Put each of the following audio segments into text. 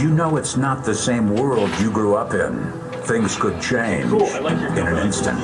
You know it's not the same world you grew up in. Things could change in an instant.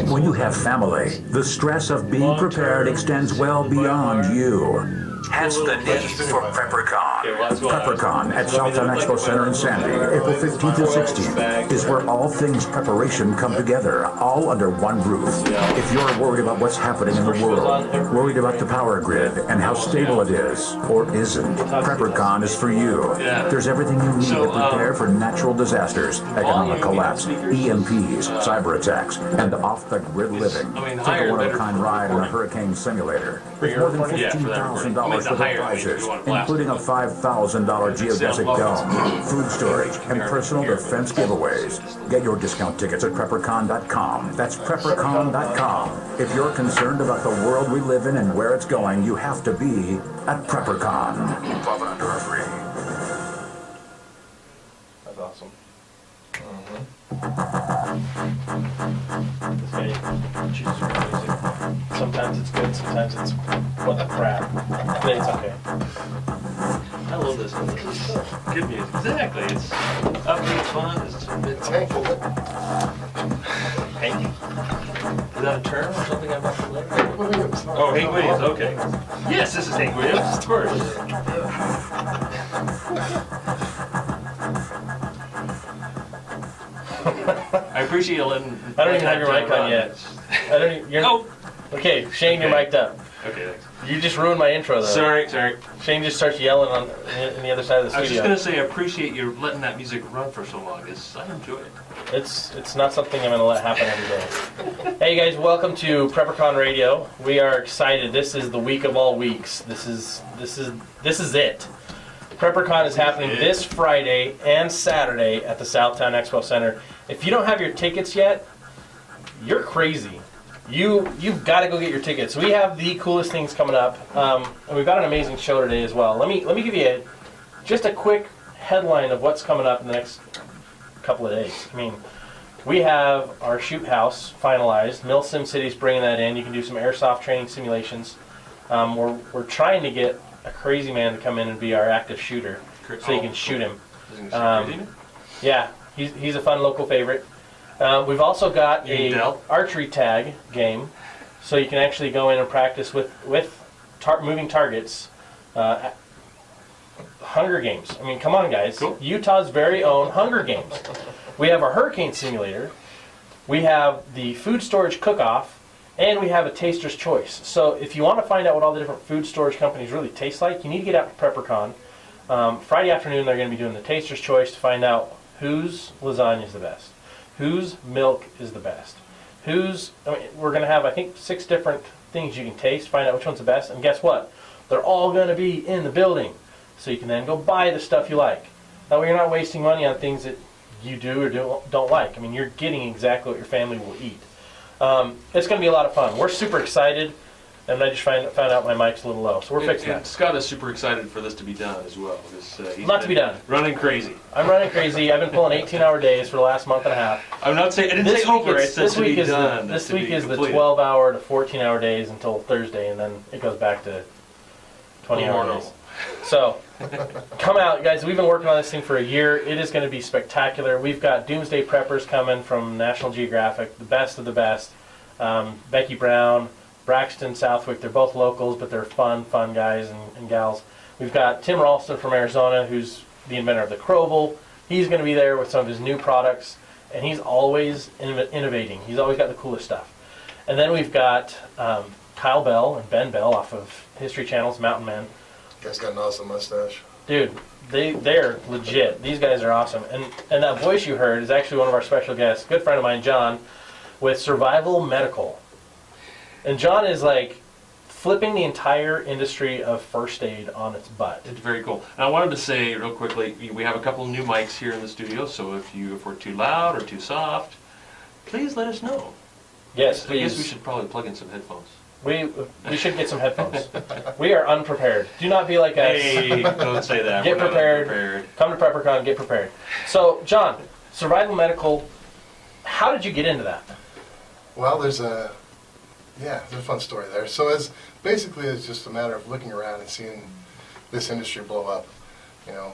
When you have family, the stress of being prepared extends well beyond you. Hence the need for PrepperCon. PrepperCon at Southtown Expo Center in Sandy, April 15th to 16th, is where all things preparation come together, all under one roof. If you're worried about what's happening in the world, worried about the power grid and how stable it is, or isn't, PrepperCon is for you. There's everything you need to prepare for natural disasters, economic collapse, EMPs, cyber attacks, and off-the-grid living. Take a one-of-a-kind ride on a hurricane simulator. With more than $15,000 worth of prizes, including a $5,000 geodesic dome, food storage, and personal defense giveaways. Get your discount tickets at PrepperCon.com. That's PrepperCon.com. If you're concerned about the world we live in and where it's going, you have to be at PrepperCon. 12 and under are free. That's awesome. This guy chooses her music. Sometimes it's good, sometimes it's what the crap. But it's okay. I love this. This is good music. Exactly. It's upbeat, fun. It's Hank. Hank. Is that a term or something I'm not familiar with? Oh, Hank Williams. Okay. Yes, this is Hank Williams. Of course. I appreciate you letting. I don't even have your mic on yet. I don't even, you're, Oh. Okay, Shane, you're mic'd up. Okay, thanks. You just ruined my intro, though. Sorry. Shane just starts yelling on the other side of the I was studio. just gonna say I appreciate you letting that music run for so long. I enjoy it. It's not something I'm gonna let happen every day. Hey guys, welcome to PrepperCon Radio. We are excited. This is the week of all weeks. This is it. PrepperCon is happening this Friday and Saturday at the Southtown Expo Center. If you don't have your tickets yet, you're crazy. You've got to go get your tickets. We have the coolest things coming up, and we've got an amazing show today as well. Let me give you just a quick headline of what's coming up in the next couple of days. I mean, we have our shoot house finalized. MilSim City's bringing that in. You can do some airsoft training simulations. We're trying to get a crazy man to come in and be our active shooter, so you can shoot him. Yeah, he's a fun local favorite. We've also got a archery tag game, so you can actually go in and practice with moving targets. Hunger Games. I mean, come on, guys. Cool. Utah's very own Hunger Games. We have our hurricane simulator. We have the food storage cook-off, and we have a taster's choice. So if you want to find out what all the different food storage companies really taste like, you need to get out to PrepperCon. Friday afternoon, they're going to be doing the taster's choice to find out whose lasagna is the best. Whose milk is the best? We're going to have, I think, 6 different things you can taste, find out which one's the best, and guess what? They're all going to be in the building, so you can then go buy the stuff you like. That way you're not wasting money on things that you do or don't like. I mean, you're getting exactly what your family will eat. It's going to be a lot of fun. We're super excited, and I just found out my mic's a little low, so we're fixing that. Scott is super excited for this to be done as well. He's not to be done. Running crazy. I'm running crazy. I've been pulling 18-hour days for the last month and a half. I'm not saying, I didn't say over, I said this to week be is done. This week is the 12-hour to 14-hour days until Thursday, and then it goes back to 20-hour days. So, come out, guys. We've been working on this thing for a year. It is going to be spectacular. We've got Doomsday Preppers coming from National Geographic, the best of the best. Becky Brown, Braxton, Southwick, they're both locals, but they're fun guys and gals. We've got Tim Ralston from Arizona, who's the inventor of the Crowvel. He's going to be there with some of his new products, and he's always innovating. He's always got the coolest stuff. And then we've got Kyle Bell and Ben Bell off of History Channel's Mountain Men. Guy's got an awesome mustache. Dude, they're legit. These guys are awesome. And that voice you heard is actually one of our special guests, good friend of mine, John, with Survival Medical. And John is like flipping the entire industry of first aid on its butt. It's very cool. And I wanted to say real quickly, we have a couple new mics here in the studio, so if we're too loud or too soft, please let us know. Yes, please. I guess we should probably plug in some headphones. We should get some headphones. We are unprepared. Do not be like us. Hey, don't say that. Get prepared. Come to PrepperCon, get prepared. So, John, Survival Medical, how did you get into that? Well, there's a fun story there. So it's just a matter of looking around and seeing this industry blow up. You know,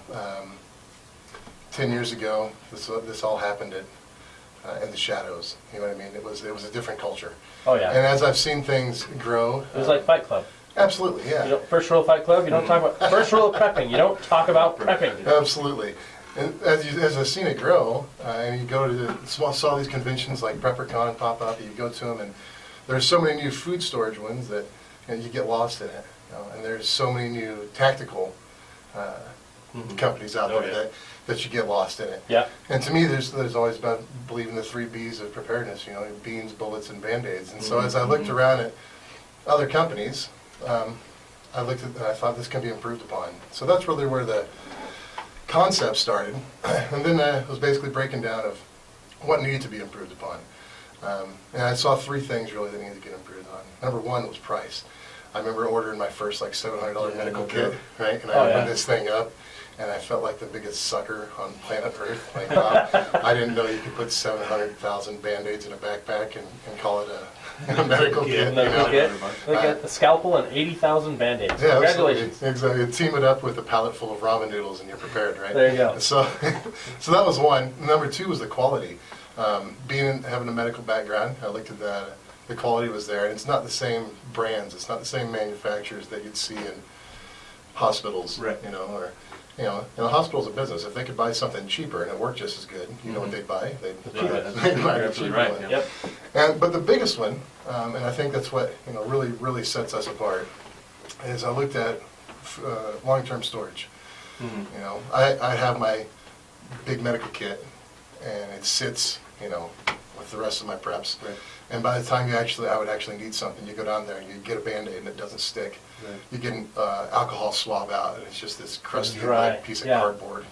10 years ago, this all happened in the shadows. You know what I mean? It was a different culture. Oh yeah. And as I've seen things grow, It was like Fight Club. absolutely, yeah. You know, first rule of Fight Club, you don't talk about, first rule of prepping, you don't talk about prepping. Absolutely. And as I've seen it grow, and you go to saw these conventions like PrepperCon pop up, you go to them, and there's so many new food storage ones that you get lost in it. You know, and there's so many new tactical companies out Oh, there yeah. that you get lost in it. Yeah. And to me, there's always been believing the 3 B's of preparedness, you know, beans, bullets, and Band-Aids. And so as I looked around at other companies, I looked at, I thought this can be improved upon. So that's really where the concept started. And then it was basically breaking down of what needed to be improved upon. And I saw 3 things really that needed to get improved on. Number 1 was price. I remember ordering my first like $700 medical kit, right? And I opened this thing up, and I felt like the biggest sucker on planet Earth. Like, wow, I didn't know you could put 700,000 Band-Aids in a backpack and call it a medical kit. Medical kit. Look at the scalpel and 80,000 Band-Aids. Yeah, Congratulations. absolutely. Exactly. Team it up with a pallet full of ramen noodles, and you're prepared, right? There you go. So, so that was one. Number 2 was the quality. Having a medical background, I looked at that. The quality was there, and it's not the same brands. It's not the same manufacturers that you'd see in hospitals, Right. you know, or a hospital's a business. If they could buy something cheaper and it worked just as good, you know what they'd buy? They'd cheapest. they'd buy You're the absolutely cheaper right. one. Yep. But the biggest one, and I think that's what really sets us apart, is I looked at long-term storage. You know, I have my big medical kit, and it sits, with the rest of my preps. Right. And by the time I would actually need something, you go down there and you get a Band-Aid and it doesn't stick. Right. You get an alcohol swab out, and it's just this crusty Dry, white piece of yeah. cardboard.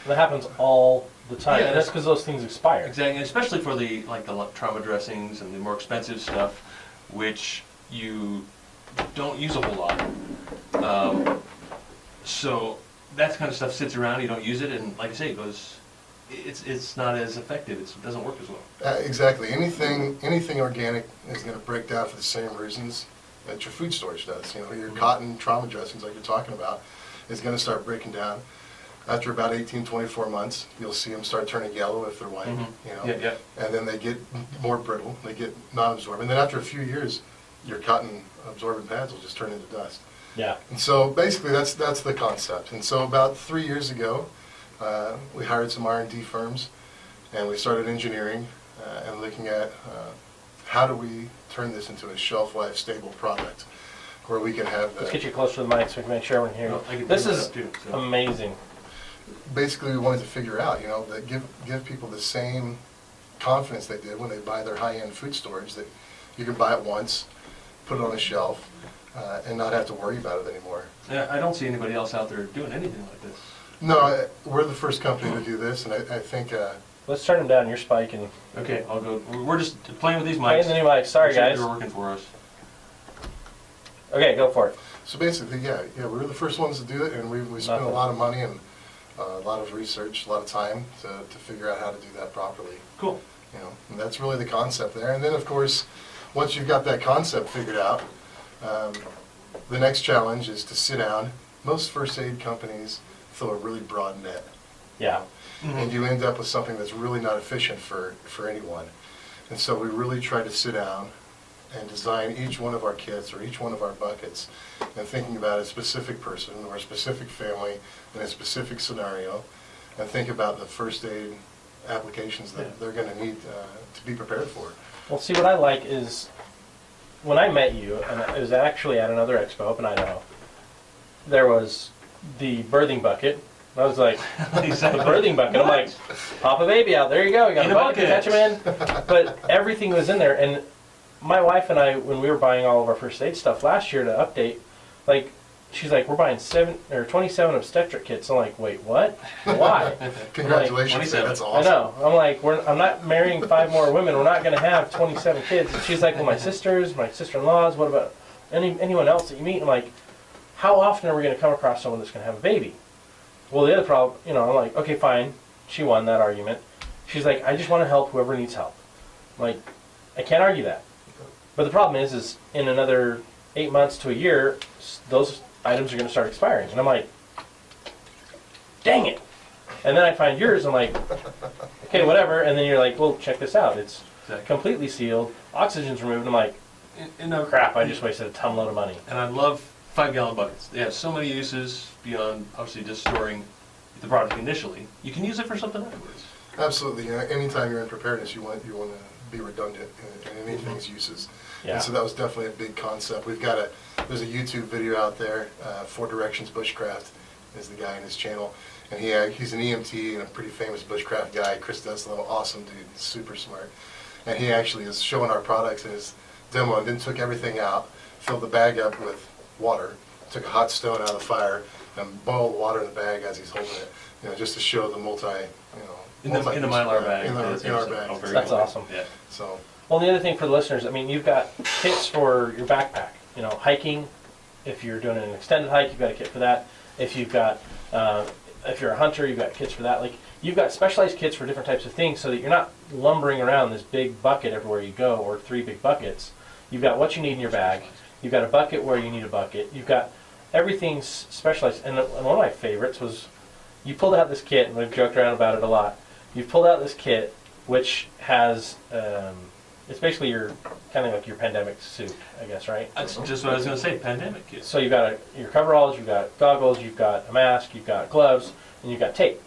That happens all the time, Yeah, and that's because those things expire. Exactly, and especially for the trauma dressings and the more expensive stuff, which you don't use a whole lot. So that kind of stuff sits around, you don't use it, and like I say, it's not as effective. It doesn't work as well. Exactly. Anything organic is going to break down for the same reasons that your food storage does. Your cotton trauma dressings, like you're talking about, is going to start breaking down. After about 18, 24 months, you'll see them start turning yellow if they're white. Yeah. And then they get more brittle. They get non-absorbent. And then after a few years, your cotton absorbent pads will just turn into dust. Yeah. And so basically, that's the concept. And so about 3 years ago, we hired some R&D firms, and we started engineering and looking at how do we turn this into a shelf life stable product where we can have Let's get you closer to the mic so we can make sure everyone hears Well, I you. can This do that is too, so. amazing. basically we wanted to figure out, that give people the same confidence they did when they buy their high-end food storage, that you can buy it once, put it on a shelf, and not have to worry about it anymore. Yeah, I don't see anybody else out there doing anything like this. No, we're the first company to do this, and I think Let's turn them down your spike and Okay, I'll go. We're just playing with these play mics. the new mic. Sorry, Make sure guys. They're working for us. Okay, go for it. so. Basically, yeah, we were the first ones to do it, and we spent a Nothing. lot of money and a lot of research, a lot of time to figure out how to do that properly. Cool. And that's really the concept there. And then, of course, once you've got that concept figured out, the next challenge is to sit down. Most first aid companies throw a really broad net, Yeah. and you end up with something that's really not efficient for anyone. And so we really try to sit down and design each one of our kits or each one of our buckets and thinking about a specific person or a specific family in a specific scenario, and think about the first aid applications that they're going to need to be prepared for. Well, see, what I like is when I met you, and it was actually at another expo up in Idaho, there was the birthing bucket. I was like, Exactly. the birthing bucket. I'm like, pop a baby out. There you go. You got In a a bucket. bucket. Catch him in. But everything was in there. And my wife and I, when we were buying all of our first aid stuff last year to update, like, she's like, we're buying 27 obstetric kits. I'm like, wait, what? Why? Congratulations, 27. that's I awesome. know. I'm like, I'm not marrying 5 more women. We're not going to have 27 kids. And she's like, well, my sisters, my sister-in-laws, what about anyone else that you meet? I'm like, how often are we going to come across someone that's going to have a baby? Well, the other problem, I'm like, okay, fine. She won that argument. She's like, I just want to help whoever needs help. I'm like, I can't argue that. But the problem is in another 8 months to a year, those items are going to start expiring. And I'm like, dang it. And then I find yours, I'm like, okay, whatever. And then you're like, well, check this out. It's Exactly. completely sealed. Oxygen's removed. I'm like, And I- crap, I just wasted a ton load of money. And I love 5-gallon buckets. They have so many uses beyond obviously just storing the product initially. You can use it for something afterwards. Absolutely. You know, anytime you're in preparedness, you want to be redundant in anything's uses. Yeah. And so that was definitely a big concept. There's a YouTube video out there, 4 Directions Bushcraft is the guy in his channel. And he's an EMT and a pretty famous bushcraft guy. Chris Deslow, awesome dude, super smart. And he actually is showing our products in his demo, and then took everything out, filled the bag up with water, took a hot stone out of the fire, and boiled water in the bag as he's holding it, just to show the In the Mylar bag. In our bag. Oh, very That's cool. awesome. Yeah. So, Well, the other thing for the listeners, I mean, you've got kits for your backpack. Hiking. If you're doing an extended hike, you've got a kit for that. If you're a hunter, you've got kits for that. Like, you've got specialized kits for different types of things, so that you're not lumbering around this big bucket everywhere you go, or 3 big buckets. You've got what you need in your bag. You've got a bucket where you need a bucket. You've got everything's specialized. And one of my favorites was, you pulled out this kit, and we've joked around about it a lot. You've pulled out this kit, which has, it's basically your pandemic suit, I guess, right? That's just what I was going to say, pandemic kit. So you've got your coveralls, you've got goggles, you've got a mask, you've got gloves, and you've got tape.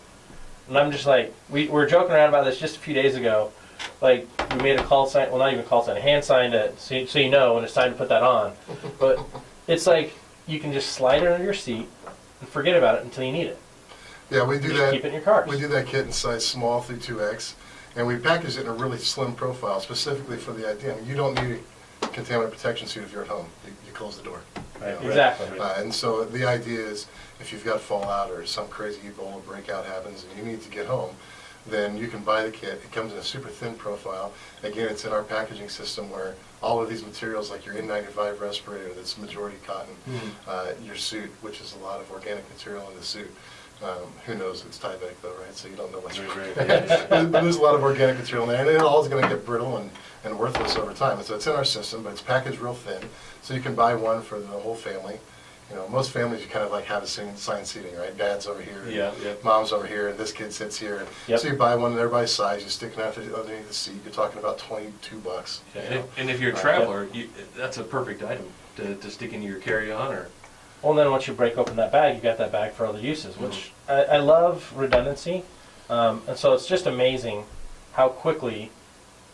And I'm just like, we were joking around about this just a few days ago. Like, we made a call sign, well, not even a call sign, a hand sign so you know when it's time to put that on. But it's like, you can just slide it under your seat and forget about it until you need it. yeah, we do Just that. keep it in your cars. We do that kit in size small through 2X, and we package it in a really slim profile specifically for the idea. I mean, you don't need a contaminant protection suit if you're at home. You close the door. Right, exactly. And so the idea is, if you've got fallout or some crazy Ebola breakout happens and you need to get home, then you can buy the kit. It comes in a super thin profile. Again, it's in our packaging system where all of these materials, like your N95 respirator that's majority cotton, your suit, which is a lot of organic material in the suit. Who knows, it's Tyvek though, right? So you don't know what's but there's a lot of organic material in there, and it all is going to get brittle and worthless over time. And so it's in our system, but it's packaged real thin, so you can buy one for the whole family. Most families, you kind of like have assigned seating, right? Dad's over here, Yeah. mom's over here, and this kid sits here. Yep. So you buy one in everybody's size, you stick it underneath the seat. You're talking about $22. And if you're a traveler, that's a perfect item to stick into your carry-on or. Well, and then once you break open that bag, you've got that bag for other uses, which I love redundancy. And so it's just amazing how quickly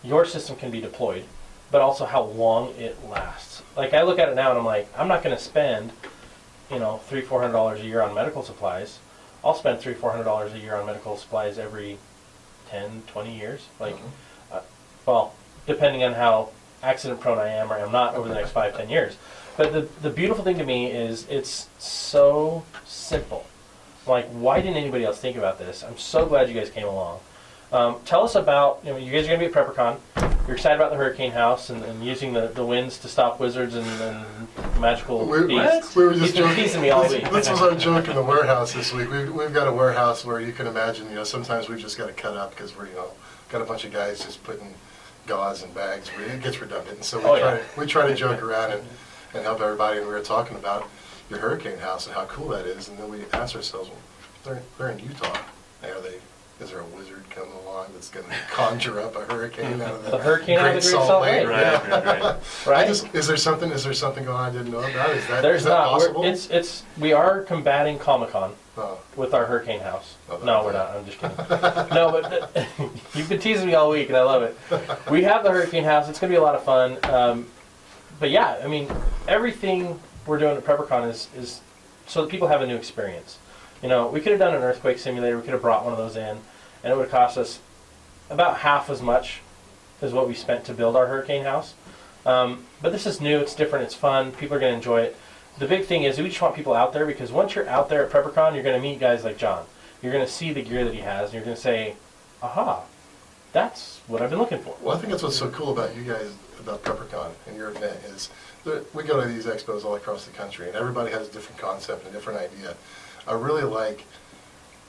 your system can be deployed, but also how long it lasts. Like, I look at it now and I'm like, I'm not going to spend, $300-400 a year on medical supplies. I'll spend $300-400 a year on medical supplies every 10-20 years. Like, well, depending on how accident prone I am or am not over the next 5-10 years. But the beautiful thing to me is it's so simple. Like, why didn't anybody else think about this? I'm so glad you guys came along. Tell us about, you guys are going to be at PrepperCon. You're excited about the Hurricane House and using the winds to stop wizards and magical beasts. We were just He's been joking. teasing me all week. This was our joke in the warehouse this week. We've got a warehouse where you can imagine, sometimes we've just got to cut up because we're, got a bunch of guys just putting gauze in bags. It gets redundant. And so we try to joke around and help everybody. And we were talking about your Hurricane House and how cool that is. And then we asked ourselves, well, they're in Utah. Is there a wizard coming along that's going to conjure up a hurricane out of the hurricane out of the Great Salt Lake? Right. Is there something going on I didn't know about? Is that There's not. possible? We are combating Comic-Con Oh. with our Hurricane House. Oh, No, we're not. I'm just kidding. No, but you've been teasing me all week, and I love it. We have the Hurricane House. It's going to be a lot of fun. But yeah, I mean, everything we're doing at PrepperCon is so that people have a new experience. We could have done an earthquake simulator. We could have brought one of those in, and it would have cost us about half as much as what we spent to build our Hurricane House. But this is new. It's different. It's fun. People are going to enjoy it. The big thing is we just want people out there, because once you're out there at PrepperCon, you're going to meet guys like John. You're going to see the gear that he has, and you're going to say, aha, that's what I've been looking for. Well, I think that's what's so cool about you guys, about PrepperCon and your event, is that we go to these expos all across the country, and everybody has a different concept and a different idea. I really like,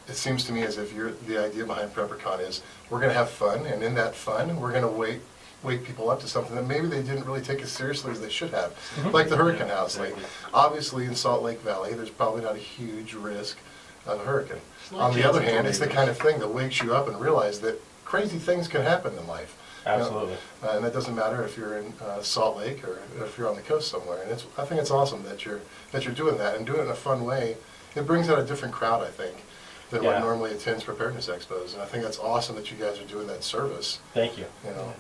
it seems to me as if the idea behind PrepperCon is we're going to have fun, and in that fun, we're going to wake people up to something that maybe they didn't really take as seriously as they should have. Like the Hurricane House. Like, obviously in Salt Lake Valley, there's probably not a huge risk of a hurricane. Slight On the chance other of hand, it's the tornadoes. kind of thing that wakes you up and realize that crazy things can happen in life. You know, Absolutely. and it doesn't matter if you're in Salt Lake or if you're on the coast somewhere. And I think it's awesome that you're doing that and doing it in a fun way. It brings out a different crowd, I think, than what Yeah. normally attends preparedness expos. And I think that's awesome that you guys are doing that service. Thank you. You know,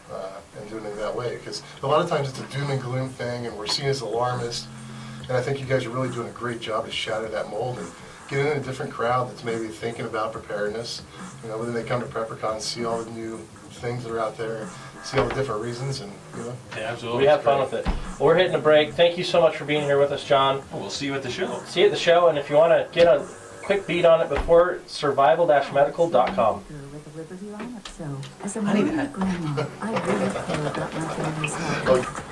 and doing it that way. Because a lot of times it's a doom and gloom thing, and we're seen as alarmists. And I think you guys are really doing a great job to shatter that mold and get in a different crowd that's maybe thinking about preparedness. You know, when they come to PrepperCon, see all the new things that are out there, see all the different reasons, and you know. Yeah, absolutely. We have It's fun great. with it. Well, we're hitting a break. Thank you so much for being here with us, John. We'll see you at the show. See you at the show, and if you want to get a quick beat on it before, survival-medical.com. With the Liberty lineup, so as a I need Marine that. grandma, I really care about my family's health.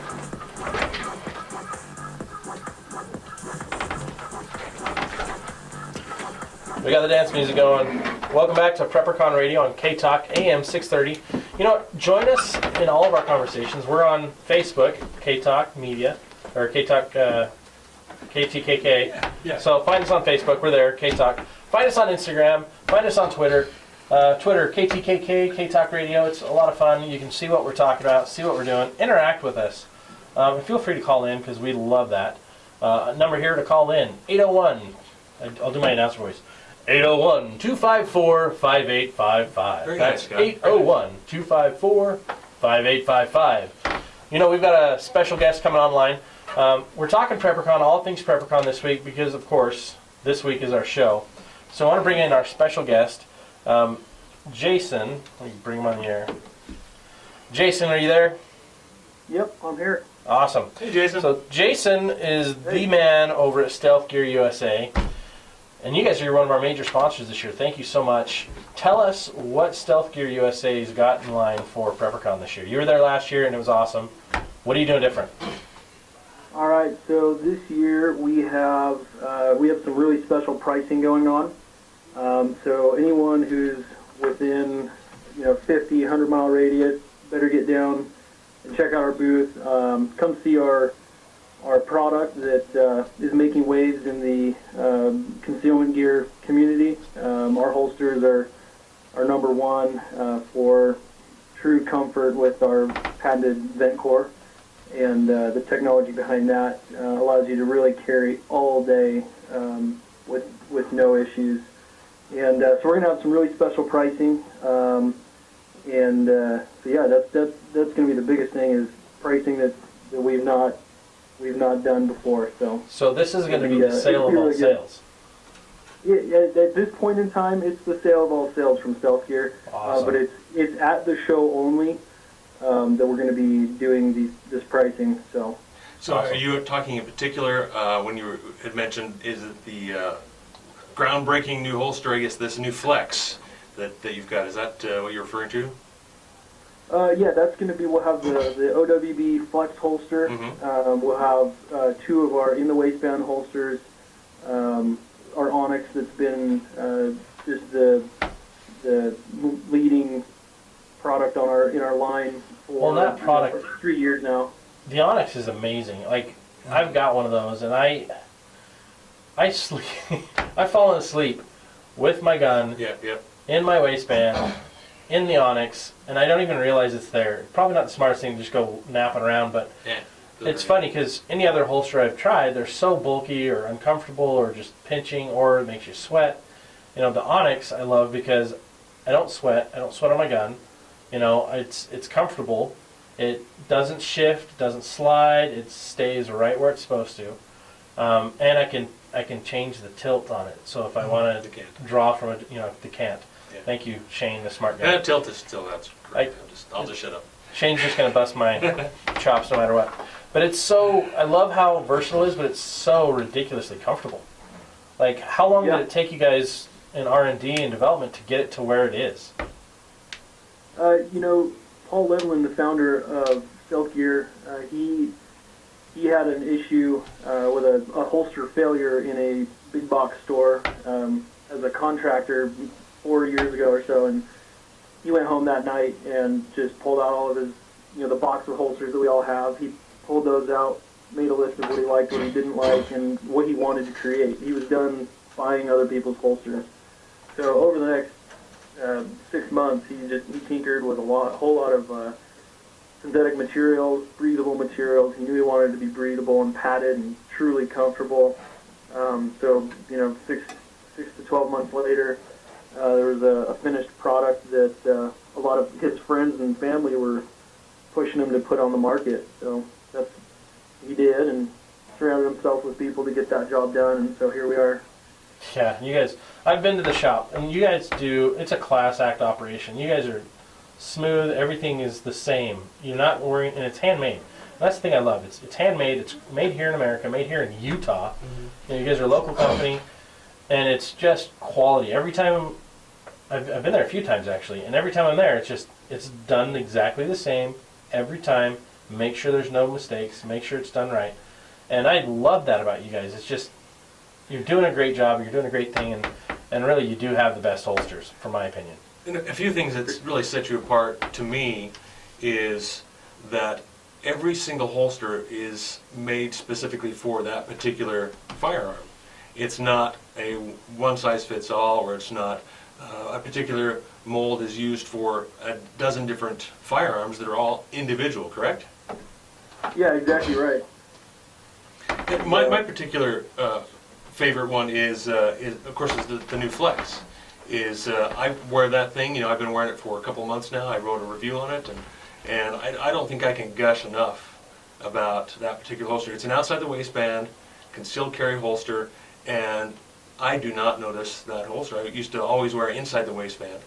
We got the dance music going. Welcome back to PrepperCon Radio on K-Talk, AM 630. You know what? Join us in all of our conversations. We're on Facebook, K-Talk Media, or K-Talk, KTKK. Yeah. So find us on Facebook. We're there, K-Talk. Find us on Instagram. Find us on Twitter. Twitter, KTKK, K-Talk Radio. It's a lot of fun. You can see what we're talking about, see what we're doing, interact with us. And feel free to call in because we love that. Number here to call in, 801. I'll do my announcer voice. 801-254-5855. Very That's nice, guy. 801-254-5855. You know, we've got a special guest coming online. We're talking PrepperCon, all things PrepperCon this week because, of course, this week is our show. So I want to bring in our special guest, Jason. Let me bring him on the air. Jason, are you there? Yep, I'm here. Awesome. Hey, Jason. So Jason is the man over at Stealth Gear USA. And you guys are one of our major sponsors this year. Thank you so much. Tell us what Stealth Gear USA's got in line for PrepperCon this year. You were there last year and it was awesome. What are you doing different? All right, so this year we have some really special pricing going on. So anyone who's within 50, 100 mile radius better get down and check out our booth. Come see our product that is making waves in the concealment gear community. Our holsters are number one for true comfort with our patented vent core, and the technology behind that allows you to really carry all day with no issues. And so we're gonna have some really special pricing, so yeah, that's going to be the biggest thing is pricing that we've not done before. So this is going to be Yeah, the sale of it'll be all really good. sales. Yeah, at this point in time, it's the sale of all sales from Stealth Gear. Awesome. But it's at the show only that we're going to be doing this pricing. So So are you talking in particular, when you had mentioned, is it the groundbreaking new holster, I guess this new Flex that you've got, is that what you're referring to? yeah, that's going to be. We'll have the OWB Flex holster. Mhm. We'll have two of our in the waistband holsters. Our Onyx that's been just the leading product in our line for Well, that product- 3 years now. The Onyx is amazing. Like, I've got one of those, and I sleep. I've fallen asleep with my gun Yeah, yeah. in my waistband in the Onyx, and I don't even realize it's there. Probably not the smartest thing to just go napping around, but Yeah. it's funny because any other holster I've tried, they're so bulky or uncomfortable or just pinching or it makes you sweat. You know, the Onyx I love because I don't sweat. I don't sweat on my gun. You know, it's comfortable. It doesn't shift, doesn't slide. It stays right where it's supposed to. And I can change the tilt on it. So if I want to Decant. draw from a decant. Yeah. Thank you, Shane, the smart guy. Tilt is still, that's great. I'll just shut up. Shane's just gonna bust my chops no matter what. But it's so, I love how versatile it is, but it's so ridiculously comfortable. Like, how long Yeah. did it take you guys in R&D and development to get it to where it is? Paul Levlin, the founder of Stealth Gear, he had an issue with a holster failure in a big box store as a contractor 4 years ago or so, and he went home that night and just pulled out all of his, the box of holsters that we all have. He pulled those out, made a list of what he liked, what he didn't like, and what he wanted to create. He was done buying other people's holsters. So over the next 6 months, he tinkered with a whole lot of synthetic materials, breathable materials. He knew he wanted it to be breathable and padded and truly comfortable. So 6 to 12 months later, there was a finished product that a lot of his friends and family were pushing him to put on the market. So that's he did, and surrounded himself with people to get that job done. And so here we are. Yeah, you guys, I've been to the shop, and you guys it's a class act operation. You guys are smooth, everything is the same. You're not worrying, and it's handmade. That's the thing I love. It's handmade, it's made here in America, made here in Utah. You guys are a local company, and it's just quality. Every time, I've been there a few times actually, and every time I'm there, it's done exactly the same every time. Make sure there's no mistakes, make sure it's done right. And I love that about you guys. It's just, you're doing a great job, you're doing a great thing, and really you do have the best holsters, from my opinion. And a few things that really set you apart to me is that every single holster is made specifically for that particular firearm. It's not a one-size-fits-all, or it's not a particular mold is used for a dozen different firearms that are all individual, correct? Yeah, exactly right. My particular favorite one is of course the new Flex. I wear that thing. I've been wearing it for a couple of months now. I wrote a review on it, and I don't think I can gush enough about that particular holster. It's an outside the waistband, concealed carry holster, and I do not notice that holster. I used to always wear it inside the waistband,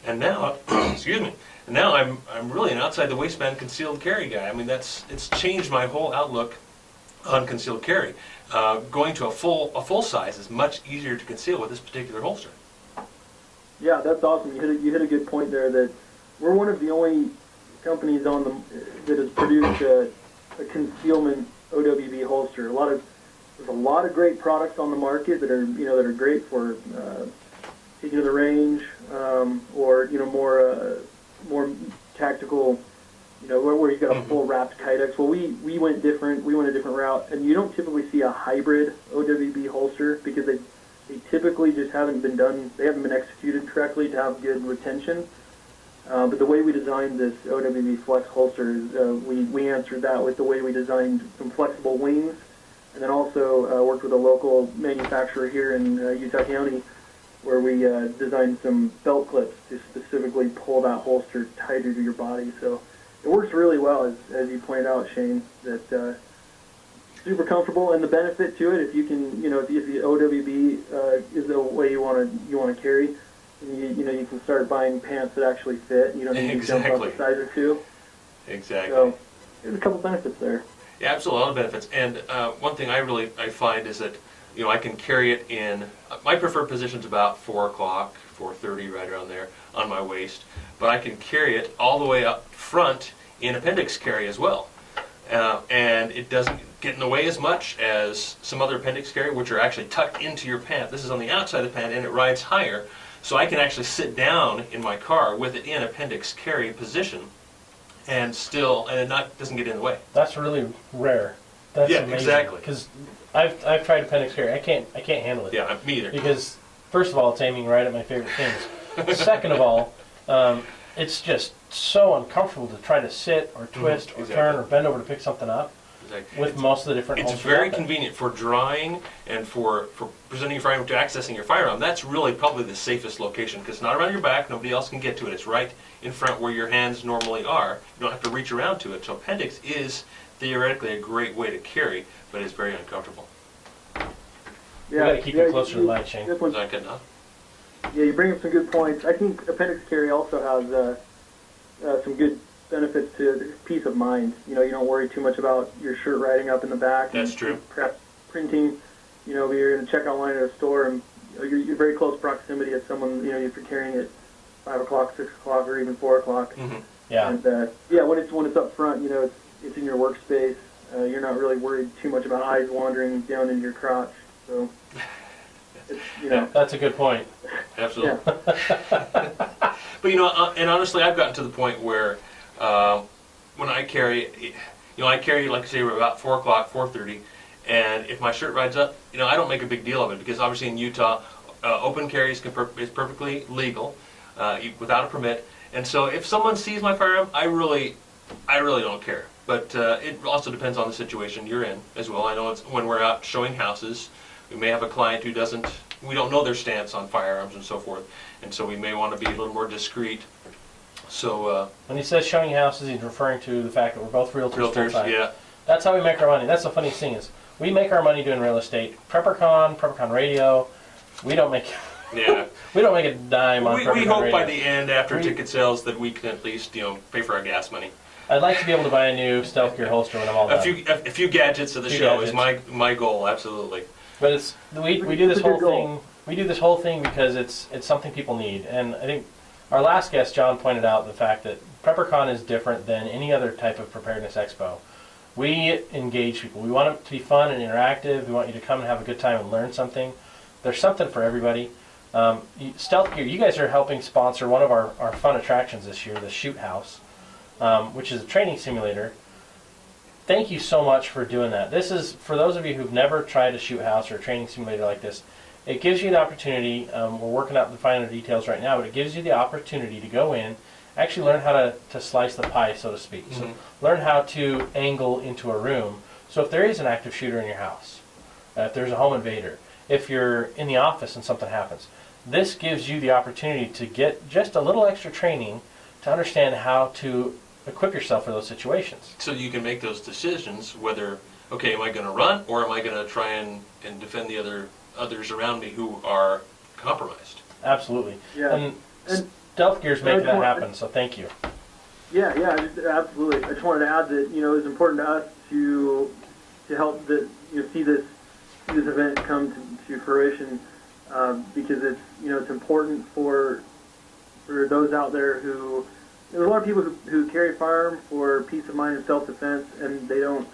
and now, excuse me, now I'm really an outside the waistband concealed carry guy. I mean, it's changed my whole outlook on concealed carry. Going to a full size is much easier to conceal with this particular holster. Yeah, that's awesome. You hit a good point there. That we're one of the only companies that has produced a concealment OWB holster. There's a lot of great products on the market that are great for taking to the range, or more tactical. Where you got a full wrapped Kydex. Well, we went different. We went a different route, and you don't typically see a hybrid OWB holster because they typically just haven't been done. They haven't been executed correctly to have good retention. But the way we designed this OWB Flex holster is we answered that with the way we designed some flexible wings, and then also worked with a local manufacturer here in Utah County, where we designed some belt clips to specifically pull that holster tighter to your body. So it works really well, as you pointed out, Shane. That super comfortable, and the benefit to it, if you can, if the OWB is the way you want to carry, you can start buying pants that actually fit. You don't need to jump up a size or two. Exactly. So there's a couple benefits there. Yeah, absolutely, a lot of benefits. And one thing I find is that I can carry it in my preferred position's about 4 o'clock, 4:30, right around there on my waist. But I can carry it all the way up front in appendix carry as well, and it doesn't get in the way as much as some other appendix carry, which are actually tucked into your pant. This is on the outside of the pant, and it rides higher, so I can actually sit down in my car with it in appendix carry position, and it doesn't get in the way. That's really rare. That's amazing. Exactly. Because I've tried appendix carry. I can't handle it. Yeah, me either. Because first of all, it's aiming right at my favorite things. Second of all, it's just so uncomfortable to try to sit or twist or turn or bend over to pick something up. With most of the different It's holsters very out there. convenient for drying and for presenting your firearm to accessing your firearm. That's really probably the safest location because it's not around your back. Nobody else can get to it. It's right in front where your hands normally are. You don't have to reach around to it. So appendix is theoretically a great way to carry, but it's very uncomfortable. You got to keep it closer to the light, Shane. Is that good enough? Yeah, you bring up some good points. I think appendix carry also has some good benefits to peace of mind. You don't worry too much about your shirt riding up in the back. That's true. Printing, you're in a checkout line at a store, and you're very close proximity at someone, if you're carrying it 5 o'clock, 6 o'clock, or even 4 o'clock. Mm-hmm. Yeah. And when it's up front, it's in your workspace. You're not really worried too much about eyes wandering down into your crotch. So, That's a good point. Absolutely. Yeah. But and honestly, I've gotten to the point where when I carry, I carry, like I say, about 4 o'clock, 4:30, And if my shirt rides up, I don't make a big deal of it because obviously in Utah, open carry is perfectly legal without a permit. And so if someone sees my firearm, I really don't care. But it also depends on the situation you're in as well. I know it's when we're out showing houses, we may have a client who we don't know their stance on firearms and so forth, and so we may want to be a little more discreet. So when he says showing houses, he's referring to the fact that we're both realtors full-time. yeah. That's how we make our money. That's the funniest thing is we make our money doing real estate. PrepperCon Radio, we don't make Yeah. we don't make a dime on PrepperCon We hope Radio. by the end, after ticket sales, that we can at least pay for our gas money. I'd like to be able to buy a new stealth gear holster when I'm all done. A few gadgets of the show is my goal, absolutely. But we do this whole thing. We do this whole thing because it's something people need, and I think our last guest John pointed out the fact that PrepperCon is different than any other type of preparedness expo. We engage people. We want it to be fun and interactive. We want you to come and have a good time and learn something. There's something for everybody. Stealth Gear, you guys are helping sponsor one of our fun attractions this year, the Shoot House, which is a training simulator. Thank you so much for doing that. This is, for those of you who've never tried a Shoot House or a training simulator like this, it gives you the opportunity, we're working out the finer details right now, but it gives you the opportunity to go in, actually learn how to slice the pie, so to speak. So learn how to angle into a room. So if there is an active shooter in your house, if there's a home invader, if you're in the office and something happens, this gives you the opportunity to get just a little extra training to understand how to equip yourself for those situations. So you can make those decisions whether, okay, am I going to run or am I going to try and defend the others around me who are compromised? Absolutely. Yeah. And Stealth Gear's making that happen, so thank you. Yeah, absolutely. I just wanted to add that it's important to us to help see this event come to fruition because it's important for those out there who there's a lot of people who carry a firearm for peace of mind and self-defense, and they don't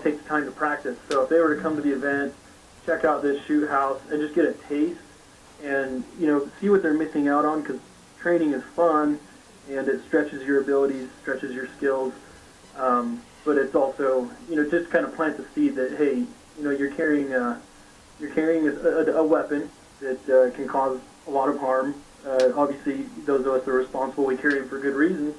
take the time to practice. So if they were to come to the event, check out this Shoot House, and just get a taste, and see what they're missing out on, because training is fun and it stretches your abilities, stretches your skills, but it's also just kind of plants a seed that hey, you're carrying a weapon that can cause a lot of harm. Obviously, those of us that are responsible, we carry them for good reasons,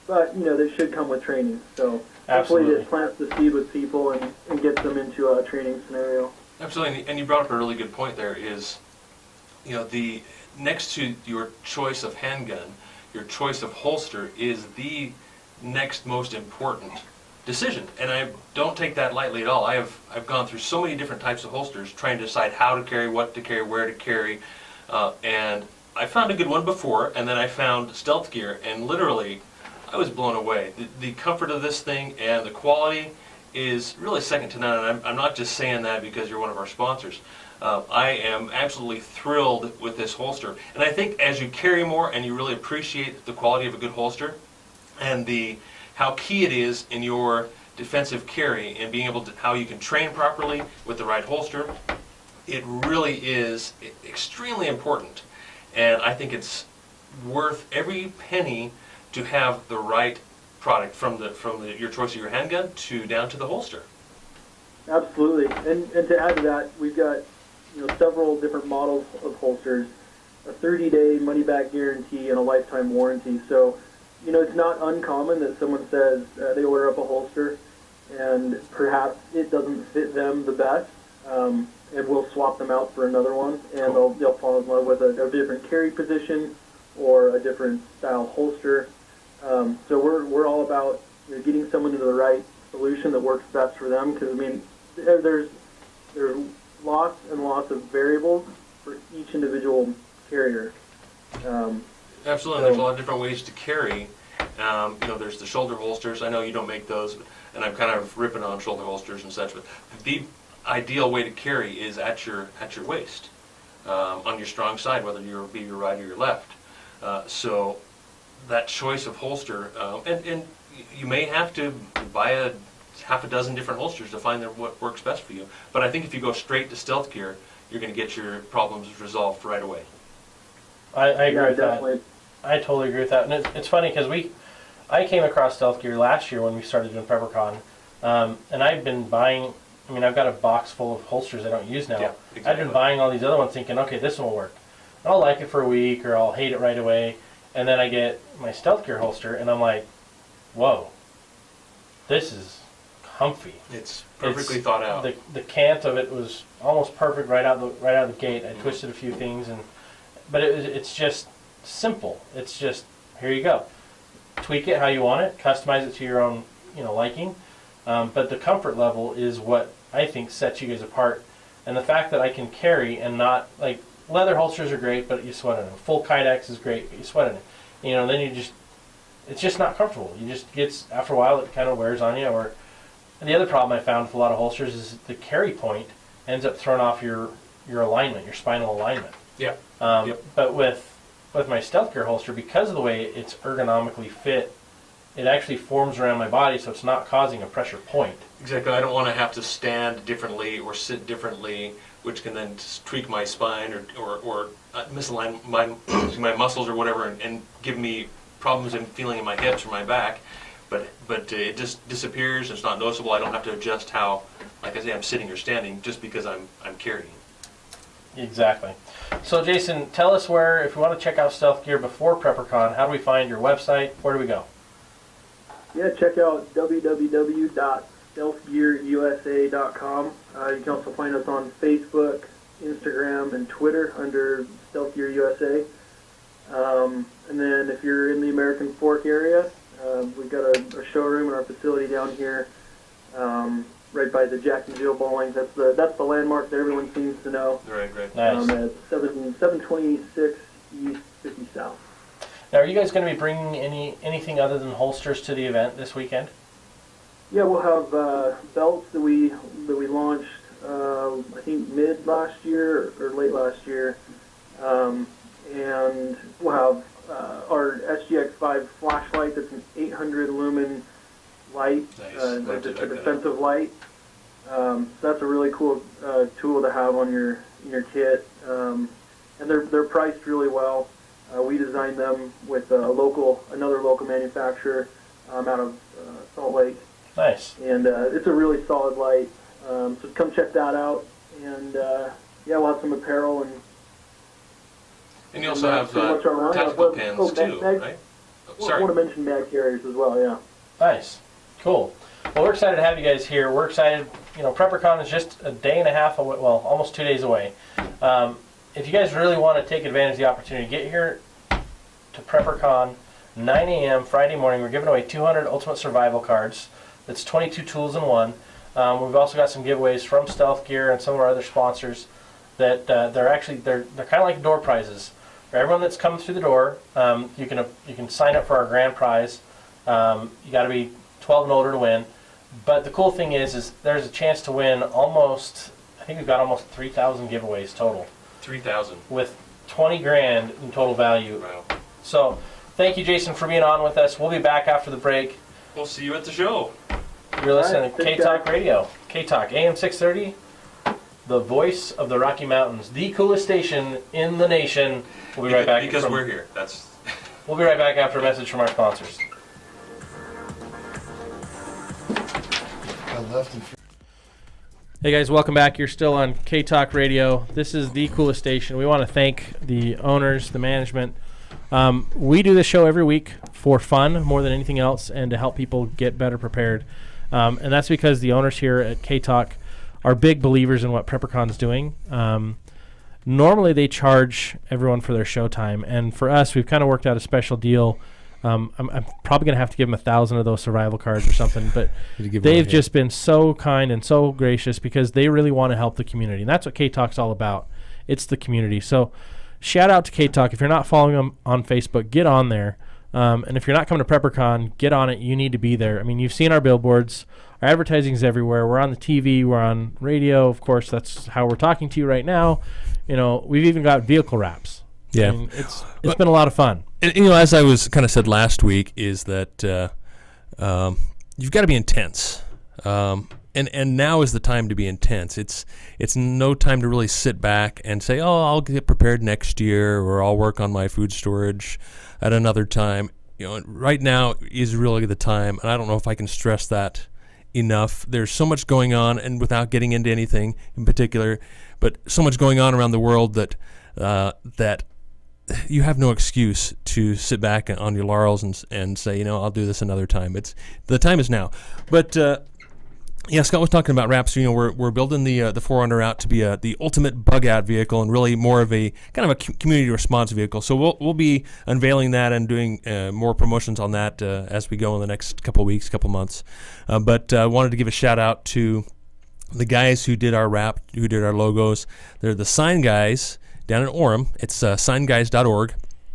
but they should come with training. So hopefully it plants the seed with people and gets them into a training scenario. Absolutely, and you brought up a really good point there is, the next to your choice of handgun, your choice of holster is the next most important decision, and I don't take that lightly at all. I've gone through so many different types of holsters trying to decide how to carry, what to carry, where to carry, and I found a good one before, and then I found Stealth Gear, and literally I was blown away. The comfort of this thing and the quality is really second to none, and I'm not just saying that because you're one of our sponsors. I am absolutely thrilled with this holster, and I think as you carry more and you really appreciate the quality of a good holster and how key it is in your defensive carry and being able to, how you can train properly with the right holster, it really is extremely important. And I think it's worth every penny to have the right product from your choice of your handgun down to the holster. Absolutely, and to add to that, we've got several different models of holsters, a 30-day money-back guarantee and a lifetime warranty. So it's not uncommon that someone says they order up a holster and perhaps it doesn't fit them the best, and we'll swap them out for another one, and they'll fall in love with a different carry position or a different style holster. So we're all about getting someone to the right solution that works best for them, because there's lots and lots of variables for each individual carrier. Absolutely, there's a lot of different ways to carry. There's the shoulder holsters. I know you don't make those, and I'm kind of ripping on shoulder holsters and such, but the ideal way to carry is at your waist, on your strong side, whether you're be your right or your left. So that choice of holster, and you may have to buy half a dozen different holsters to find what works best for you. But I think if you go straight to Stealth Gear, you're going to get your problems resolved right away. I agree with definitely. that. I totally agree with that. And it's funny because I came across Stealth Gear last year when we started doing PrepperCon, and I've been buying I mean, I've got a box full of holsters I don't use now. Yeah, I've exactly. been buying all these other ones thinking, okay, this one will work. And I'll like it for a week or I'll hate it right away. And then I get my Stealth Gear holster and I'm like, whoa, this is comfy. It's perfectly thought out. The cant of it was almost perfect right out of the gate. I twisted a few things, but it's just simple. It's just, here you go. Tweak it how you want it, customize it to your own liking. But the comfort level is what I think sets you guys apart. And the fact that I can carry and not, like, leather holsters are great, but you sweat in them. Full Kydex is great, but you sweat in it. Then it's just not comfortable. After a while, it kind of wears on you. And the other problem I found with a lot of holsters is the carry point ends up throwing off your alignment, your spinal alignment. Yeah. But with my Stealth Gear holster, because of the way it's ergonomically fit, it actually forms around my body, so it's not causing a pressure point. Exactly. I don't want to have to stand differently or sit differently, which can then tweak my spine or misalign my muscles or whatever, and give me problems in feeling in my hips or my back. But it just disappears. It's not noticeable. I don't have to adjust how, like I say, I'm sitting or standing just because I'm carrying. Exactly. So Jason, tell us where, if we want to check out Stealth Gear before PrepperCon, how do we find your website? Where do we go? Yeah, check out www.stealthgearusa.com. You can also find us on Facebook, Instagram, and Twitter under Stealth Gear USA. And then if you're in the American Fork area, we've got a showroom in our facility down here, right by the Jack and Jill Bowling. That's the landmark that everyone seems to know. Right. Nice. At 726 East 50 South. Now, are you guys going to be bringing anything other than holsters to the event this weekend? Yeah, we'll have belts that we launched, I think mid last year or late last year, and we'll have our SGX5 flashlight. That's an 800 lumen light, Nice. a defensive light. So that's a really cool tool to have on your kit, and they're priced really well. We designed them with another local manufacturer out of Salt Lake. Nice. And it's a really solid light. So come check that out. And we'll have some apparel And you also have pretty much our lineup. tactical pins too, right? Oh, I sorry. want to mention mag carriers as well. Yeah. Nice. Cool. Well, we're excited to have you guys here. We're excited. PrepperCon is just a day and a half away. Well, almost 2 days away. If you guys really want to take advantage of the opportunity, get here to PrepperCon, 9 a.m. Friday morning. We're giving away 200 Ultimate Survival cards. That's 22 tools in one. We've also got some giveaways from Stealth Gear and some of our other sponsors that they're kind of like door prizes. For everyone that's come through the door, you can sign up for our grand prize. You got to be 12 and older to win. But the cool thing is there's a chance to win I think we've got almost 3,000 giveaways total. 3,000. With 20 grand in total value. Wow. So thank you, Jason, for being on with us. We'll be back after the break. We'll see you at the show. You're listening All right, to K-Talk Radio. K-Talk, AM 630, the voice of the Rocky Mountains, the coolest station in the nation. We'll be right back. Because we're here. We'll be right back after a message from our sponsors. I left and Hey guys, welcome back. You're still on K-Talk Radio. This is the coolest station. We want to thank the owners, the management. We do this show every week for fun more than anything else and to help people get better prepared. And that's because the owners here at K-Talk are big believers in what PrepperCon's doing. Normally they charge everyone for their show time. And for us, we've kind of worked out a special deal. I'm probably going to have to give them 1,000 of those survival cards or something, but they've just been so kind and so gracious because they really want to help the community. And that's what K-Talk's all about. It's the community. So shout out to K-Talk. If you're not following them on Facebook, get on there. And if you're not coming to PrepperCon, get on it. You need to be there. I mean, you've seen our billboards. Our advertising's everywhere. We're on the TV. We're on radio. Of course, that's how we're talking to you right now. We've even got vehicle wraps. Yeah. I mean, it's been a lot of fun. And, as I was kind of said last week, is that you've got to be intense. And now is the time to be intense. It's no time to really sit back and say, oh, I'll get prepared next year, or I'll work on my food storage at another time. Right now is really the time, and I don't know if I can stress that enough. There's so much going on, and without getting into anything in particular, but so much going on around the world that that you have no excuse to sit back on your laurels and say, I'll do this another time. The time is now. But yeah, Scott was talking about wraps. We're building the 4Runner out to be the ultimate bug out vehicle, and really more of a kind of a community response vehicle. So we'll be unveiling that and doing more promotions on that as we go in the next couple weeks, couple months. But I wanted to give a shout out to the guys who did our wrap, who did our logos. They're the Sign Guys down in Orem. It's signguys.org.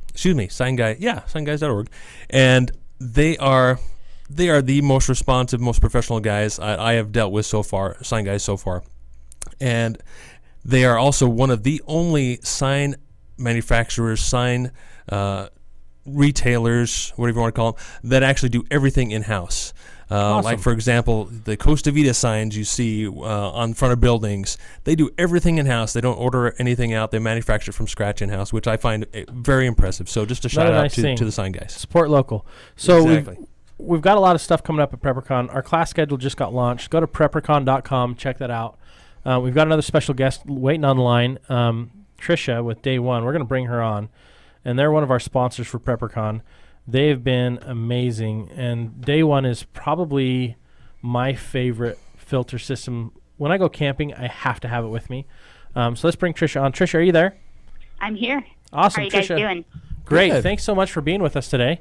Excuse me, signguys.org. And they are the most responsive, most professional guys I have dealt with so far, sign guys so far. And they are also one of the only sign manufacturers, sign retailers, whatever you want to call them, that actually do everything in-house. Awesome. Like, for example, the Costa Vida signs you see on front of buildings, they do everything in-house. They don't order anything out. They manufacture it from scratch in-house, which I find very impressive. So just a shout-out to the sign guys. Support local. So exactly. We've got a lot of stuff coming up at PrepperCon. Our class schedule just got launched. Go to PrepperCon.com. Check that out. We've got another special guest waiting on the line, Trisha with Day One. We're going to bring her on, and they're one of our sponsors for PrepperCon. They've been amazing, and Day One is probably my favorite filter system. When I go camping, I have to have it with me. So let's bring Trisha on. Trisha, are you there? I'm here. Awesome. How are you guys Trisha, doing? great. Good. Thanks so much for being with us today.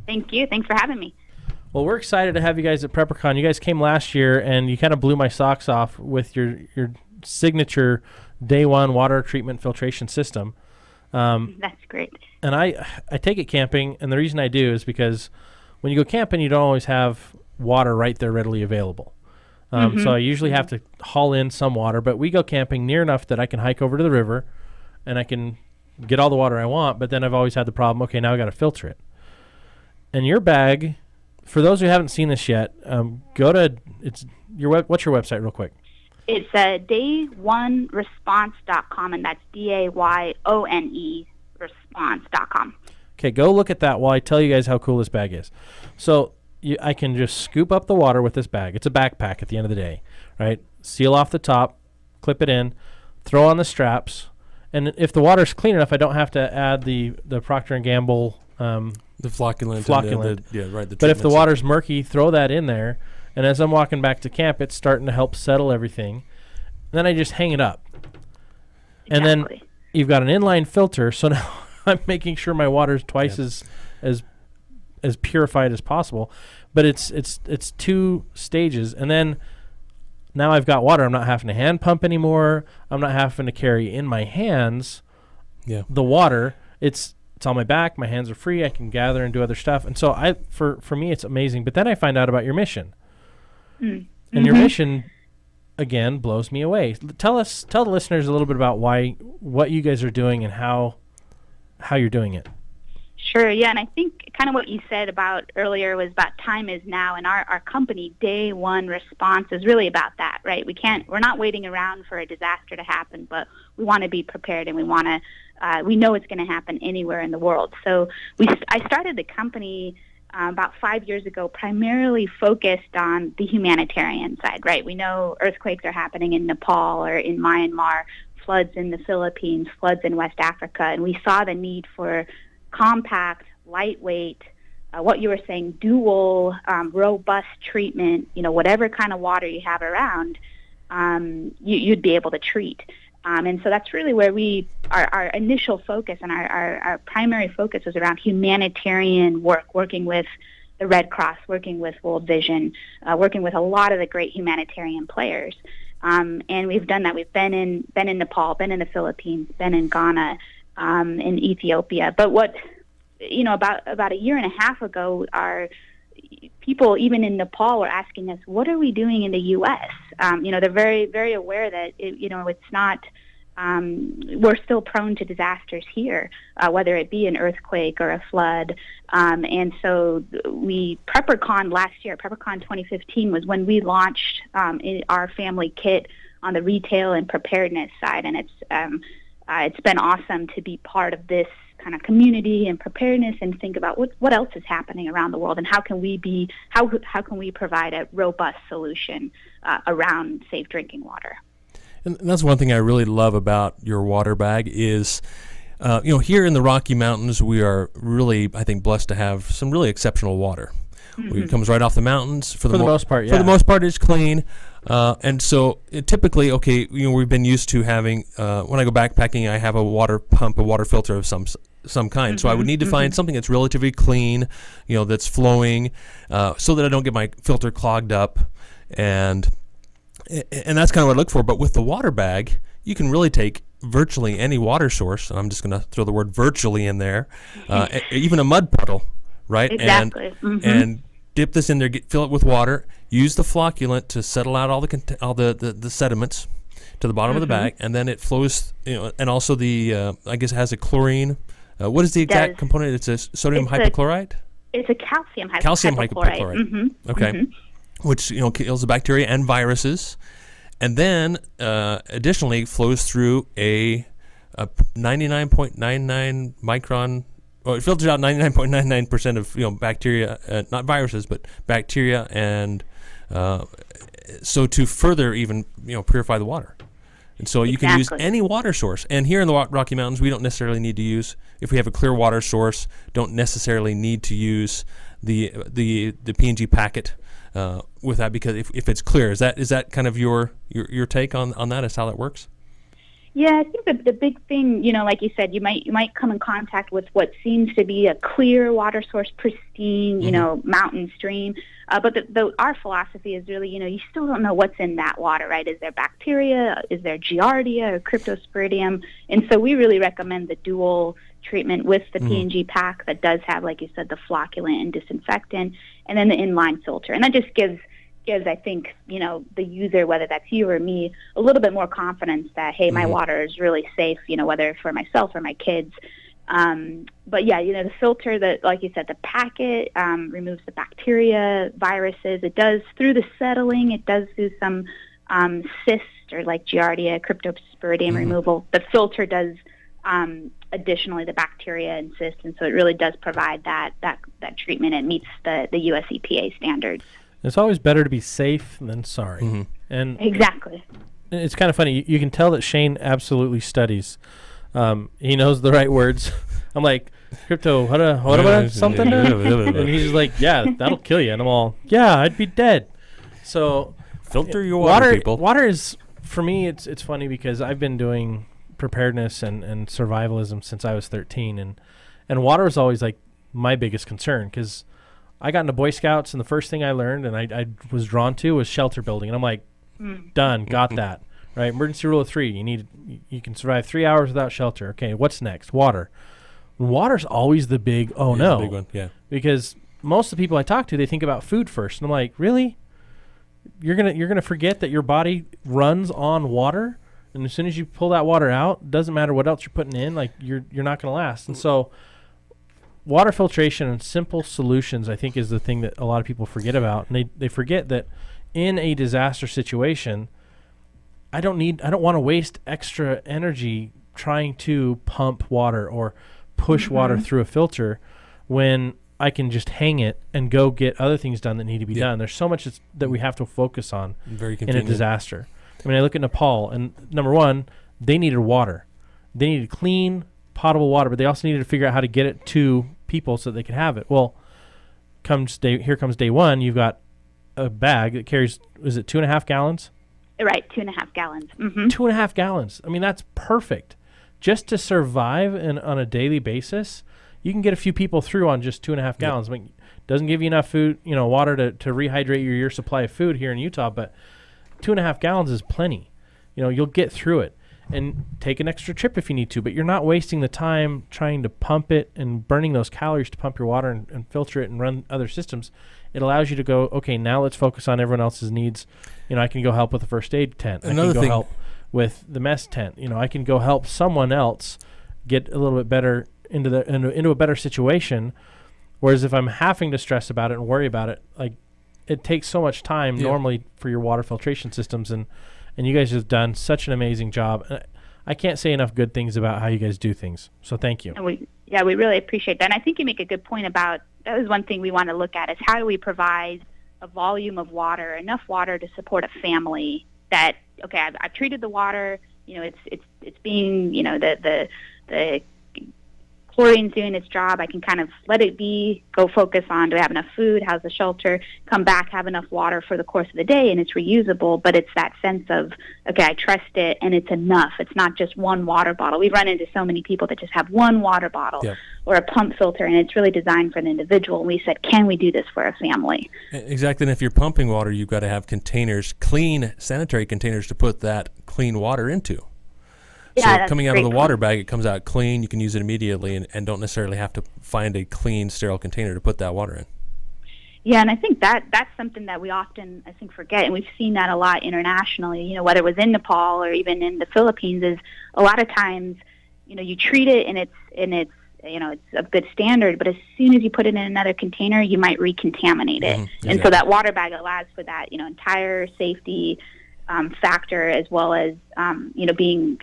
Thank you. Thanks for having me. Well, we're excited to have you guys at PrepperCon. You guys came last year, and you kind of blew my socks off with your signature Day One water treatment filtration system. That's great. And I take it camping, and the reason I do is because when you go camping, you don't always have water right there readily available. So I usually have to haul in some water, but we go camping near enough that I can hike over to the river, and I can get all the water I want, but then I've always had the problem, okay, now I got to filter it. And your bag, for those who haven't seen this yet, go to what's your website real quick? It's day1response.com, and that's DAYONE response.com. Okay, go look at that while I tell you guys how cool this bag is. So I can just scoop up the water with this bag. It's a backpack at the end of the day, right? Seal off the top, clip it in, throw on the straps, and if the water's clean enough, I don't have to add the Procter & Gamble The flocculant. But if the water's murky, throw that in there. And as I'm walking back to camp, it's starting to help settle everything. Then I just hang it up. Exactly. And then you've got an inline filter, so now I'm making sure my water's twice as purified as possible. But it's two stages. And then now I've got water. I'm not having to hand pump anymore. I'm not having to carry in my hands the water. It's on my back. My hands are free. I can gather and do other stuff. And so for me, it's amazing. But then I find out about your mission. And your mission, again, blows me away. Tell the listeners a little bit about what you guys are doing and how you're doing it. Sure, yeah, and I think kind of what you said about earlier was about time is now, and our company, Day One Response, is really about that, right? We're not waiting around for a disaster to happen, but we want to be prepared, and we know it's going to happen anywhere in the world. So I started the company about 5 years ago, primarily focused on the humanitarian side, right? We know earthquakes are happening in Nepal or in Myanmar, floods in the Philippines, floods in West Africa, and we saw the need for compact, lightweight, what you were saying, dual, robust treatment, whatever kind of water you have around, you'd be able to treat. And so that's really where our initial focus and our primary focus was around humanitarian work, working with the Red Cross, working with World Vision, working with a lot of the great humanitarian players. And we've done that. We've been in Nepal, been in the Philippines, been in Ghana, in Ethiopia. But about a year and a half ago, our people, even in Nepal, were asking us, what are we doing in the U.S.? They're very, very aware that, it's not, we're still prone to disasters here, whether it be an earthquake or a flood. And so PrepperCon last year, PrepperCon 2015, was when we launched our family kit on the retail and preparedness side. And it's been awesome to be part of this kind of community and preparedness and think about what else is happening around the world and how can we provide a robust solution around safe drinking water. And that's one thing I really love about your water bag is, here in the Rocky Mountains, we are really, I think, blessed to have some really exceptional water. It comes right off the mountains. For the most part, yeah. For the most part, it's clean. And so typically, we've been used to having, when I go backpacking, I have a water pump, a water filter of some kind. So I would need to find something that's relatively clean, that's flowing, so that I don't get my filter clogged up. And that's kind of what I look for. But with the water bag, you can really take virtually any water source, and I'm just going to throw the word virtually in there, even a mud puddle, right? Exactly. And dip this in there, fill it with water, use the flocculant to settle out all the sediments to the bottom of the bag, and then it flows, and also I guess it has a chlorine. What is the exact component? It's a sodium hypochlorite? It's a calcium hypochlorite. Calcium hypochlorite. Okay. Which kills the bacteria and viruses, and then additionally flows through a 99.99 micron. Well, it filters out 99.99% of bacteria, not viruses, but bacteria, and so to further even purify the water. And so you can use any water source. And here in the Rocky Mountains, we don't necessarily need to use, if we have a clear water source, don't necessarily need to use the P&G packet with that, because if it's clear, is that kind of your take on that, as how that works? Yeah, I think the big thing, like you said, you might come in contact with what seems to be a clear water source, pristine, mountain stream. But our philosophy is really, you still don't know what's in that water, right? Is there bacteria? Is there Giardia or Cryptosporidium? And so we really recommend the dual treatment with the P&G pack that does have, like you said, the flocculant and disinfectant, and then the inline filter. And that just gives, I think, the user, whether that's you or me, a little bit more confidence that, hey, my water is really safe, whether for myself or my kids. But yeah, the filter, that, like you said, the packet removes the bacteria, viruses. It does, through the settling, it does do some cyst or like Giardia, Cryptosporidium removal. The filter does additionally the bacteria and cysts, and so it really does provide that treatment. It meets the US EPA standards. It's always better to be safe than sorry. And exactly. It's kind of funny. You can tell that Shane absolutely studies. He knows the right words. I'm like, Crypto, what about something? And he's like, yeah, that'll kill you. And I'm all, yeah, I'd be dead. So filter your water, people. Water is, for me, it's funny because I've been doing preparedness and survivalism since I was 13. And water was always like my biggest concern, because I got into Boy Scouts, and the first thing I learned and I was drawn to was shelter building. And I'm like, done, got that. Right? Emergency rule of 3. You can survive 3 hours without shelter. Okay, what's next? Water. Water's always the big no. The big one, yeah. Because most of the people I talk to, they think about food first. And I'm like, really? You're gonna forget that your body runs on water? And as soon as you pull that water out, doesn't matter what else you're putting in, like you're not gonna last. And so water filtration and simple solutions, I think, is the thing that a lot of people forget about. And they forget that in a disaster situation, I don't want to waste extra energy trying to pump water or push water through a filter when I can just hang it and go get other things done that need to be done. There's so much that we have to focus on in a disaster. I mean, I look at Nepal, and number one, they needed water. They needed clean, potable water, but they also needed to figure out how to get it to people so that they could have it. Well, here comes day one. You've got a bag that carries, is it 2.5 gallons? Right, 2.5 gallons. 2.5 gallons. I mean, that's perfect. Just to survive on a daily basis, you can get a few people through on just 2.5 gallons. I mean, doesn't give you enough food, water to rehydrate your supply of food here in Utah, but 2.5 gallons is plenty. You'll get through it. And take an extra trip if you need to, but you're not wasting the time trying to pump it and burning those calories to pump your water and filter it and run other systems. It allows you to go, okay, now let's focus on everyone else's needs. I can go help with the first aid tent. I can go help with the mess tent. I can go help someone else get a little bit better into a better situation. Whereas if I'm having to stress about it and worry about it, like, it takes so much time normally for your water filtration systems, and you guys have done such an amazing job. I can't say enough good things about how you guys do things. So thank you. Yeah, we really appreciate that. And I think you make a good point about, that was one thing we want to look at, is how do we provide a volume of water, enough water to support a family that, okay, I've treated the water, it's being, the chlorine's doing its job. I can kind of let it be, go focus on, do I have enough food? How's the shelter? Come back, have enough water for the course of the day, and it's reusable. But it's that sense of, okay, I trust it, and it's enough. It's not just one water bottle. We run into so many people that just have one water bottle or a pump filter, and it's really designed for an individual. And we said, can we do this for a family? Exactly. And if you're pumping water, you've got to have containers, clean sanitary containers to put that clean water into. Yeah, so coming out of the water bag, it comes out clean. You can use it immediately and don't necessarily have to find a clean, sterile container to put that water in. Yeah, and I think that's something that we often, forget, and we've seen that a lot internationally, whether it was in Nepal or even in the Philippines, is a lot of times, you treat it and it's it's of good standard, but as soon as you put it in another container, you might recontaminate it. Mm-hmm. And so that water bag allows for that, entire safety factor, as well as being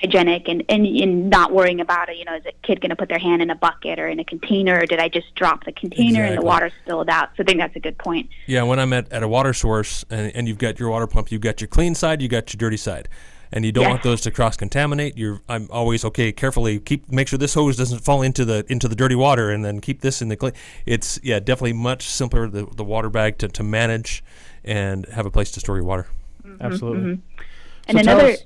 hygienic and not worrying about it. Is a kid going to put their hand in a bucket or in a container, or did I just drop the container and the water spilled out? So I think that's a good point. Yeah, when I'm at a water source and you've got your water pump, you've got your clean side, you've got your dirty side. And you don't want those to cross-contaminate. I'm always, carefully make sure this hose doesn't fall into the dirty water, and then keep this in the clean. It's definitely much simpler, the water bag to manage and have a place to store your water. Mm-hmm, Absolutely. Mm-hmm. And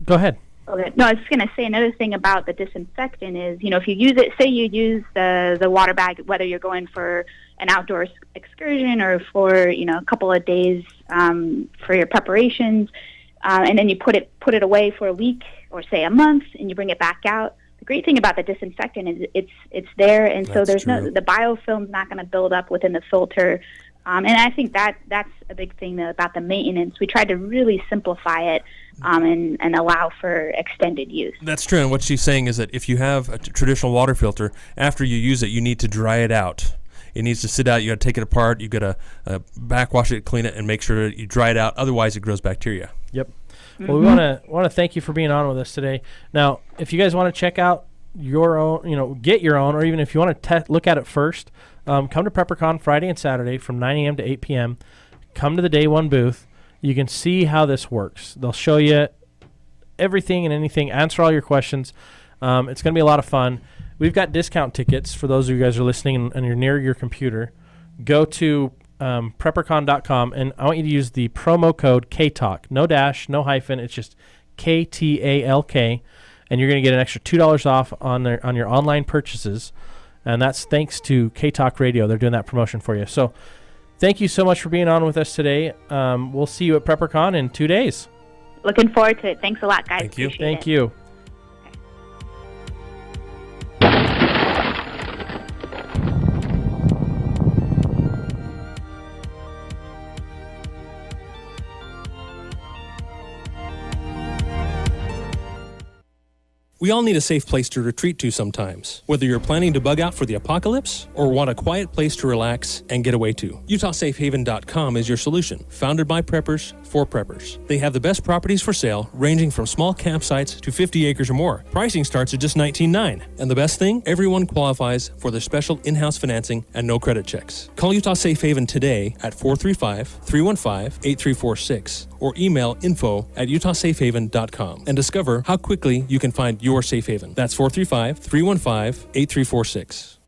go ahead. Okay. No, I was just going to say another thing about the disinfectant is, if you use it, say you use the water bag, whether you're going for an outdoor excursion or for, a couple of days for your preparations, and then you put it away for a week or say a month, and you bring it back out. The great thing about the disinfectant is it's there, and so there's the biofilm's not going to build up within the filter. And I think that's a big thing about the maintenance. We tried to really simplify it and allow for extended use. That's true. And what she's saying is that if you have a traditional water filter, after you use it, you need to dry it out. It needs to sit out. You got to take it apart. You got to backwash it, clean it, and make sure you dry it out. Otherwise, it grows bacteria. Yep. Well, we want to thank you for being on with us today. Now, if you guys want to check out your own, get your own, or even if you want to look at it first, come to PrepperCon Friday and Saturday from 9 a.m. to 8 p.m. Come to the day one booth. You can see how this works. They'll show you everything and anything, answer all your questions. It's going to be a lot of fun. We've got discount tickets for those of you guys who are listening and you're near your computer. Go to PrepperCon.com, and I want you to use the promo code KTALK. No dash, no hyphen. It's just KTALK, and you're going to get an extra $2 off on your online purchases, and that's thanks to KTALK Radio. They're doing that promotion for you. So thank you so much for being on with us today. We'll see you at PrepperCon in 2 days. Looking forward to it. Thanks a lot, guys. Thank you. Thank you. We all need a safe place to retreat to sometimes, whether you're planning to bug out for the apocalypse or want a quiet place to relax and get away to. UtahSafeHaven.com is your solution, founded by preppers for preppers. They have the best properties for sale, ranging from small campsites to 50 acres or more. Pricing starts at just $19.9. And the best thing, everyone qualifies for their special in-house financing and no credit checks. Call Utah Safe Haven today at 435-315-8346 or email info@utahsafehaven.com and discover how quickly you can find your safe haven. That's 435-315-8346.